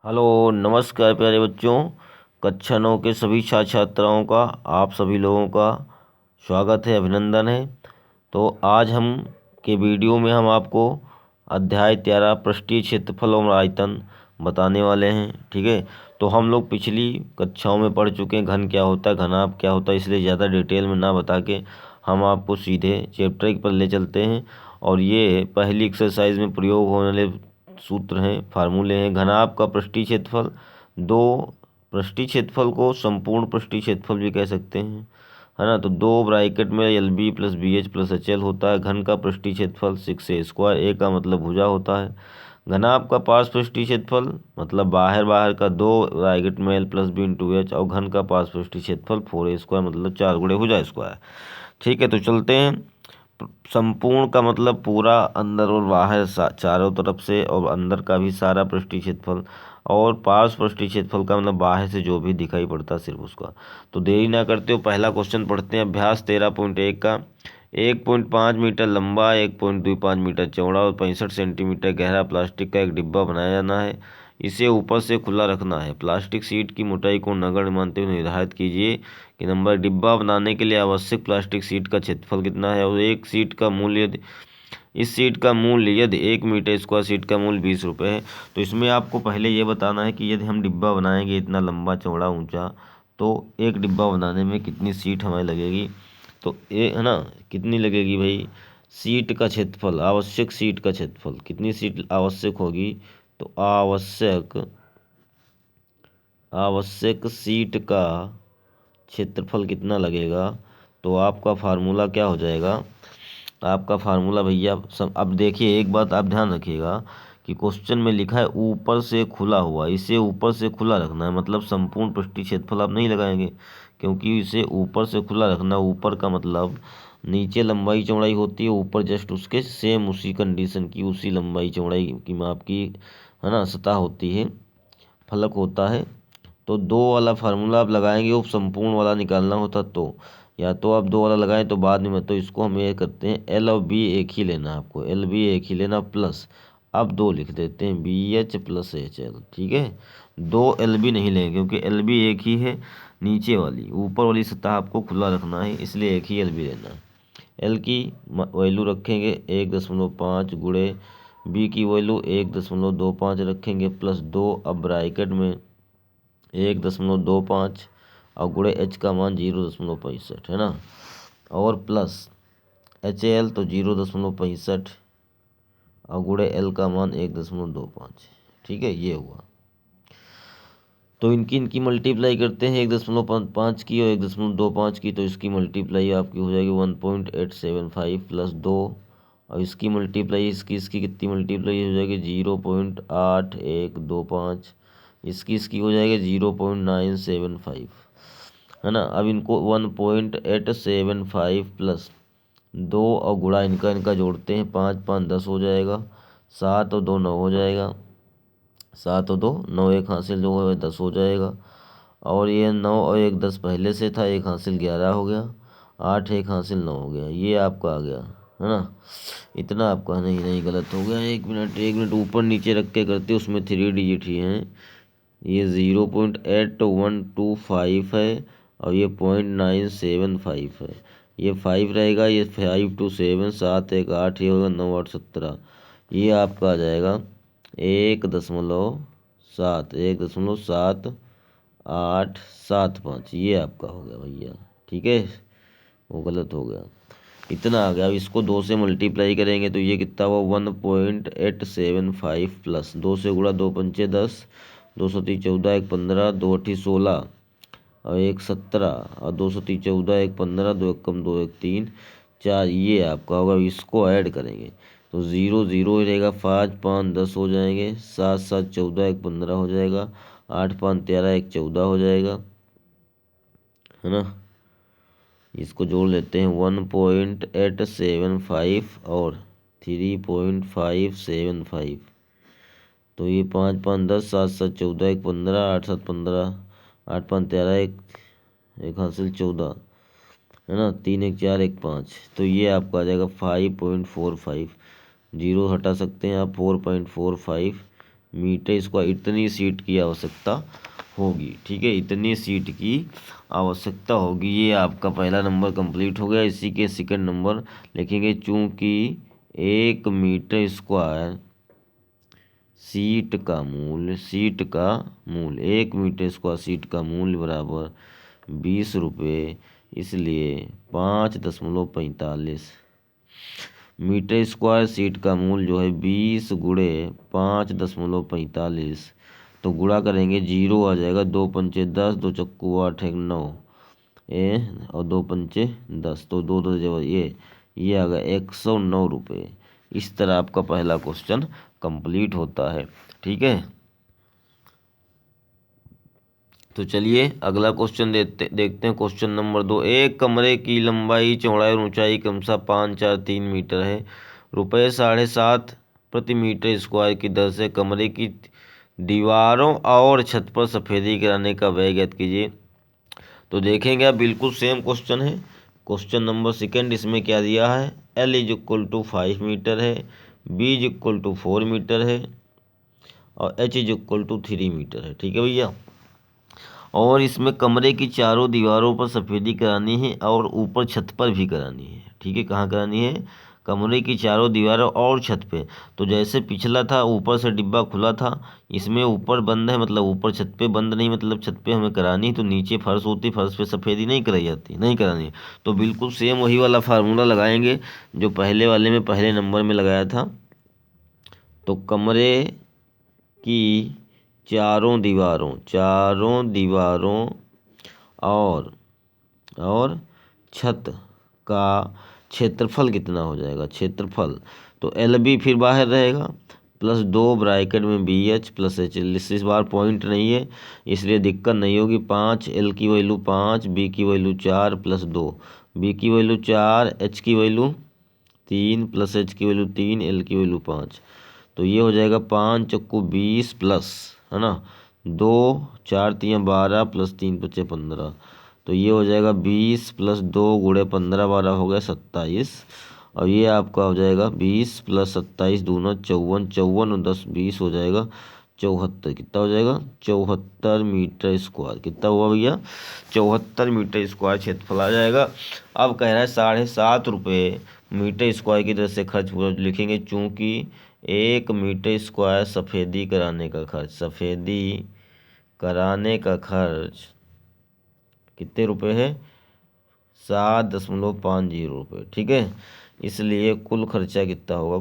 Hello नमस्कार प्यारे बच्चों। कक्षा 9 के सभी छात्र छात्राओं का आप सभी लोगों का स्वागत है, अभिनंदन है। तो आज हम के वीडियो में हम आपको अध्याय 13 पृष्ठीय क्षेत्रफल और आयतन बताने वाले हैं। ठीक है, तो हम लोग पिछली कक्षाओं में पढ़ चुके हैं घन क्या होता है, घनाभ क्या होता है, इसलिए ज़्यादा डिटेल में ना बता के हम आपको सीधे चैप्टर पर ले चलते हैं। और ये पहली एक्सरसाइज में प्रयोग होने वाले सूत्र हैं, फार्मूले हैं। घनाभ का पृष्ठीय क्षेत्रफल, दो पृष्ठीय क्षेत्रफल को संपूर्ण पृष्ठीय क्षेत्रफल भी कह सकते हैं, है ना। तो दो ब्रैकेट में L B plus B H plus H L होता है। घन का पृष्ठीय क्षेत्रफल 6a स्क्वायर, ए का मतलब भुजा होता है। घनाभ का पार्श्व पृष्ठीय क्षेत्रफल मतलब बाहर बाहर का दो ब्रैकेट में L plus B into H, और घन का पार्श्व पृष्ठीय क्षेत्रफल 4a स्क्वायर मतलब 4 गुणे भुजा स्क्वायर। ठीक है, तो चलते हैं। संपूर्ण का मतलब पूरा अंदर और बाहर चारों तरफ से, और अंदर का भी सारा पृष्ठीय क्षेत्रफल। और पार्श्व पृष्ठीय क्षेत्रफल का मतलब बाहर से जो भी दिखाई पड़ता है सिर्फ उसका। तो देरी ना करते हो, पहला क्वेश्चन पढ़ते हैं। अभ्यास 13.1 का 1.5 मीटर लंबा, 1.25 मीटर चौड़ा और 65 सेंटीमीटर गहरा प्लास्टिक का एक डिब्बा बनाया जाना है। इसे ऊपर से खुला रखना है। प्लास्टिक शीट की मोटाई को नगण्य मानते हुए निर्धारित कीजिए कि नंबर डिब्बा बनाने के लिए आवश्यक प्लास्टिक शीट का क्षेत्रफल कितना है, और एक शीट का मूल्य इस शीट का मूल्य यदि 1 मीटर स्क्वायर शीट का मूल्य 20 रुपये है। तो इसमें आपको पहले ये बताना है कि यदि हम डिब्बा बनाएंगे इतना लंबा चौड़ा ऊंचा, तो एक डिब्बा बनाने में कितनी शीट हमें लगेगी। तो ये है ना, कितनी लगेगी भाई। सीट का क्षेत्रफल, आवश्यक सीट का क्षेत्रफल, कितनी सीट आवश्यक होगी। तो आवश्यक सीट का क्षेत्रफल कितना लगेगा। तो आपका फार्मूला क्या हो जाएगा। आपका फार्मूला भैया अब देखिए, एक बात आप ध्यान रखिएगा कि क्वेश्चन में लिखा है ऊपर से खुला हुआ, इसे ऊपर से खुला रखना है। मतलब संपूर्ण पृष्ठीय क्षेत्रफल आप नहीं लगाएंगे, क्योंकि इसे ऊपर से खुला रखना। ऊपर का मतलब नीचे लंबाई चौड़ाई होती है, ऊपर जस्ट उसके सेम उसी कंडीशन की उसी लंबाई चौड़ाई की माप की, है ना, सतह होती है, फलक होता है। तो दो वाला फार्मूला आप लगाएंगे, वो संपूर्ण वाला निकालना होता। तो या तो आप दो वाला लगाएं तो बाद में, तो इसको हम ये करते हैं, एल और बी एक ही लेना है आपको, एल बी एक ही लेना प्लस, अब दो लिख देते हैं, B H plus H L. ठीक है, दो एल बी नहीं लेंगे क्योंकि एल बी एक ही है। नीचे वाली ऊपर वाली सतह आपको खुला रखना है, इसलिए एक ही एल बी लेना है। एल की वैल्यू रखेंगे 1.5 गुणे, बी की वैल्यू 1.25 रखेंगे प्लस 2, अब ब्रैकेट में 1.25 और गुणे एच का मान 0.65 है ना, और प्लस एच एल तो 0.65 और गुणे एल का मान 1.25। ठीक है, ये हुआ। तो इनकी मल्टीप्लाई करते हैं 1.5 की और 1.25 की, तो इसकी मल्टीप्लाई आपकी हो जाएगी 1.875 प्लस 2, और इसकी मल्टीप्लाई इसकी कितनी मल्टीप्लाई हो जाएगी 0.8125, इसकी हो जाएगी 0.975, है ना। अब इनको 1.875 प्लस 2 और गुणा इनका जोड़ते हैं, 5 5 10 हो जाएगा, 7 और 2 9 हो जाएगा, 7 और 2 9, एक हासिल जो है 10 हो जाएगा। और ये 9 और 1 10 पहले से था, एक हासिल 11 हो गया, 8 एक हासिल 9 हो गया, ये आपका आ गया, है ना। इतना आपका नहीं नहीं गलत हो गया। एक मिनट ऊपर नीचे रख के करते, उसमें 3 डिजिट ही हैं। ये 0.8125 है और ये 0.975 है। ये 5 रहेगा, ये 5 2 7 7 1 8, ये होगा 9 8 17। ये आपका आ जाएगा 1.7 ये आपका हो गया भैया। ठीक है, वो गलत हो गया, इतना आ गया। अब इसको 2 से मल्टीप्लाई करेंगे तो ये कितना हुआ 1.875 प्लस 2 से गुणा, 2 पंचे 10, 230 14 1 15, 2 8 16 और 1 17, और 230 14 1 15, 2 1 कम 2 1 3 4, ये आपका होगा। इसको ऐड करेंगे तो 0 0 ही रहेगा, 5 5 10 हो जाएंगे, 7 7 14 1 15 हो जाएगा, 8 5 13 1 14 हो जाएगा, है ना। इसको जोड़ लेते हैं 1.875 और 3.575, तो ये 5 5 10, 7 7 14 1 15, 8 7 15, 8 5 13 एक हासिल 14, है ना, 3 1 4 1 5, तो ये आपका आ जाएगा 5.45। जीरो हटा सकते हैं आप, 4.45 मीटर स्क्वायर, इतनी सीट की आवश्यकता होगी। ठीक है, इतनी सीट की आवश्यकता होगी। ये आपका पहला नंबर कंप्लीट हो गया। इसी के सेकंड नंबर लिखेंगे, चूंकि 1 मीटर स्क्वायर सीट का मूल्य 1 मीटर स्क्वायर सीट का मूल्य बराबर 20 रुपये, इसलिए 5.45 मीटर स्क्वायर सीट का मूल्य जो है 20 गुणे 5.45, तो गुणा करेंगे, जीरो आ जाएगा, 2 पंचे 10, 2 चक्कू 8, 1 9 और 2 पंचे 10, तो 2 2 जब ये आ गया 109 रुपये। इस तरह आपका पहला क्वेश्चन कंप्लीट होता है। ठीक है, तो चलिए अगला क्वेश्चन देखते हैं। क्वेश्चन नंबर 2, एक कमरे की लंबाई, चौड़ाई और ऊंचाई क्रमशः 5 4 3 मीटर है। रुपये 7.5 प्रति मीटर स्क्वायर की दर से कमरे की दीवारों और छत पर सफेदी कराने का व्यय ज्ञात कीजिए। तो देखेंगे आप, बिल्कुल सेम क्वेश्चन है। क्वेश्चन नंबर सेकंड, इसमें क्या दिया है, L = 5 मीटर है, B = 4 मीटर है और H = 3 मीटर है। ठीक है भैया, और इसमें कमरे की चारों दीवारों पर सफेदी करानी है और ऊपर छत पर भी करानी है। ठीक है, कहाँ करानी है, कमरे की चारों दीवारों और छत पे। तो जैसे पिछला था, ऊपर से डिब्बा खुला था, इसमें ऊपर बंद है, मतलब ऊपर छत पे बंद नहीं, मतलब छत पे हमें करानी है, तो नीचे फर्श होती, फर्श पे सफेदी नहीं कराई जाती, नहीं करानी है। तो बिल्कुल सेम वही वाला फार्मूला लगाएंगे जो पहले वाले में पहले नंबर में लगाया था। तो कमरे की चारों दीवारों और छत का क्षेत्रफल कितना हो जाएगा, क्षेत्रफल, तो LB फिर बाहर रहेगा, प्लस 2 ब्रैकेट में BH प्लस H। इस बार पॉइंट नहीं है, इसलिए दिक्कत नहीं होगी। 5, L की वैल्यू 5, B की वैल्यू 4 प्लस 2, B की वैल्यू 4, H की वैल्यू 3 प्लस H की वैल्यू 3, L की वैल्यू 5। तो ये हो जाएगा 5 चक्कू 20 प्लस, है ना, 2 4 3 12 प्लस 3 5 15। तो ये हो जाएगा 20 प्लस 2 गुणे 15, 12 हो गया 27। और ये आपका हो जाएगा 20 प्लस 27 दूना 54, 54 और 10 20 हो जाएगा 74। कितना हो जाएगा, 74 मीटर स्क्वायर। कितना हुआ भैया, 74 मीटर स्क्वायर क्षेत्रफल आ जाएगा। अब कह रहा है 7.5 रुपये मीटर स्क्वायर की दर से खर्च हुआ। लिखेंगे, चूंकि 1 मीटर स्क्वायर सफेदी कराने का खर्च कितने रुपए है, 7.50 रुपये। ठीक है, इसलिए कुल खर्चा कितना होगा,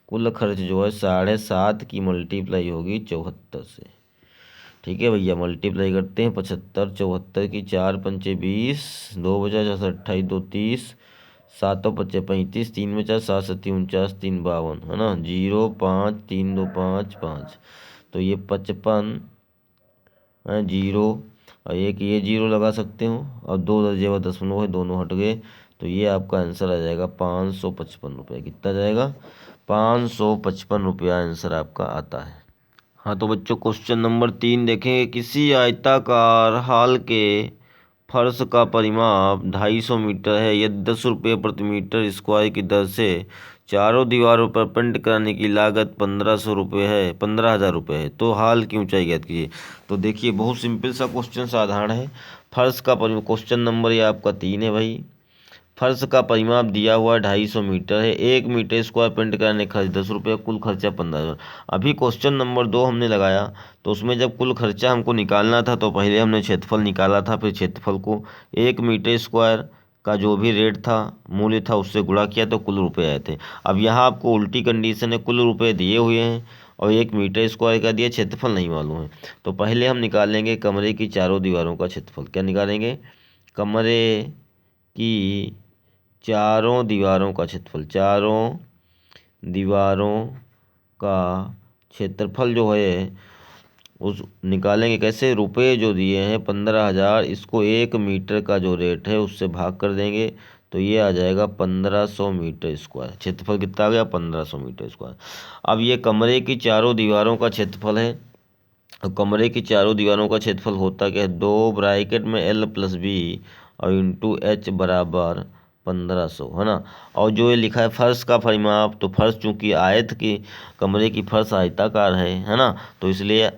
कुल खर्च जो है 7.5 की मल्टीप्लाई होगी 74 से। ठीक है भैया, मल्टीप्लाई करते हैं, 75 74 की 4 पंचे 20, 2 बचा 4 28 2 30, 7 पच्चे 35, 3 में 4 7 7 49, 3 52, है ना, 0 5 3 2 5 5। तो ये 55 है, 0 और एक ये 0 लगा सकते हो, और 2 दर्जे व दशमलव है, दोनों हट गए। तो ये आपका आंसर आ जाएगा 555 रुपये। कितना जाएगा, 555 रुपया आंसर आपका आता है। हाँ, तो बच्चों क्वेश्चन नंबर 3 देखेंगे, किसी आयताकार हॉल के फर्श का परिमाप 250 मीटर है, यदि 10 रुपये प्रति मीटर स्क्वायर की दर से चारों दीवारों पर पेंट कराने की लागत 1500 रुपये है, 15,000 रुपये है, तो हॉल की ऊंचाई ज्ञात कीजिए। तो देखिए, बहुत सिंपल सा क्वेश्चन, साधारण है। फर्श का परिमाप, क्वेश्चन नंबर ये आपका 3 है भाई। फर्श का परिमाप दिया हुआ 250 मीटर है, 1 मीटर स्क्वायर पेंट कराने का खर्च 10 रुपये, कुल खर्चा 15,000। अभी क्वेश्चन नंबर 2 हमने लगाया, तो उसमें जब कुल खर्चा हमको निकालना था, तो पहले हमने क्षेत्रफल निकाला था, फिर क्षेत्रफल को 1 मीटर स्क्वायर का जो भी रेट था, मूल्य था, उससे गुणा किया तो कुल रुपये आए थे। अब यहाँ आपको उल्टी कंडीशन है, कुल रुपये दिए हुए हैं और 1 मीटर स्क्वायर का दिया, क्षेत्रफल नहीं मालूम है। तो पहले हम निकालेंगे कमरे की चारों दीवारों का क्षेत्रफल। क्या निकालेंगे, कमरे की चारों दीवारों का क्षेत्रफल, चारों दीवारों का क्षेत्रफल जो है उस निकालेंगे कैसे, रुपए जो दिए हैं 15,000, इसको 1 मीटर का जो रेट है उससे भाग कर देंगे, तो ये आ जाएगा 1500 मीटर स्क्वायर। क्षेत्रफल कितना आ गया, 1500 मीटर स्क्वायर। अब ये कमरे की चारों दीवारों का क्षेत्रफल है। और कमरे की चारों दीवारों का क्षेत्रफल होता क्या है, 2 ब्रैकेट में L प्लस B और इंटू H बराबर 1500, है ना। और जो ये लिखा है फर्श का परिमाप, तो फर्श चूंकि आयत की कमरे की फर्श आयताकार है ना, तो इसलिए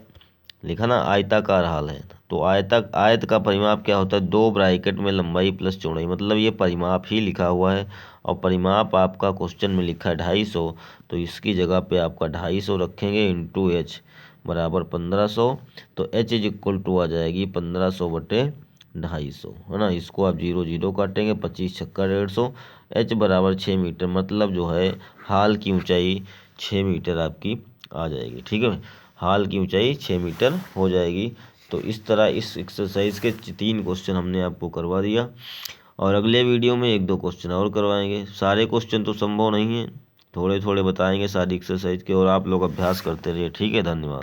लिखा ना आयताकार हाल है। तो आयत का परिमाप क्या होता है, 2 ब्रैकेट में लंबाई प्लस चौड़ाई, मतलब ये परिमाप ही लिखा हुआ है। और परिमाप आपका क्वेश्चन में लिखा है 250, तो इसकी जगह पे आपका 250 रखेंगे इंटू एच बराबर 1500। तो एच इज इक्वल टू आ जाएगी 1500 बटे 250, है ना। इसको आप 0 0 काटेंगे, 25 छक्का 150, एच बराबर 6 मीटर, मतलब जो है हाल की ऊंचाई 6 मीटर आपकी आ जाएगी। ठीक है, हाल की ऊंचाई 6 मीटर हो जाएगी। तो इस तरह इस एक्सरसाइज के 3 क्वेश्चन हमने आपको करवा दिया, और अगले वीडियो में 1 2 क्वेश्चन और करवाएंगे। सारे क्वेश्चन तो संभव नहीं है, थोड़े थोड़े बताएंगे सारी एक्सरसाइज के, और आप लोग अभ्यास करते रहिए। ठीक है, धन्यवाद।